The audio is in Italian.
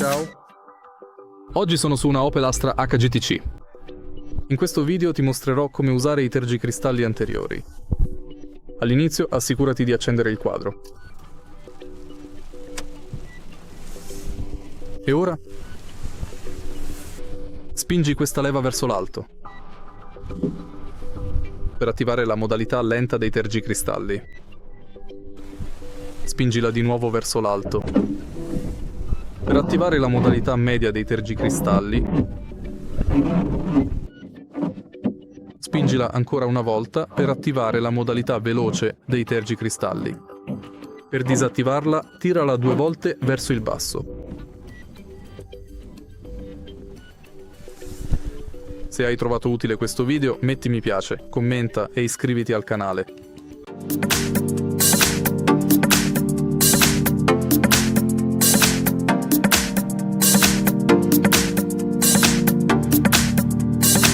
Ciao! Oggi sono su una Opel Astra H GTC. In questo video ti mostrerò come usare i tergicristalli anteriori. All'inizio assicurati di accendere il quadro. E ora? Spingi questa leva verso l'alto per attivare la modalità lenta dei tergicristalli. Spingila di nuovo verso l'alto per attivare la modalità media dei tergicristalli. Spingila ancora una volta per attivare la modalità veloce dei tergicristalli. Per disattivarla, tirala 2 volte verso il basso. Se hai trovato utile questo video, metti mi piace, commenta e iscriviti al canale.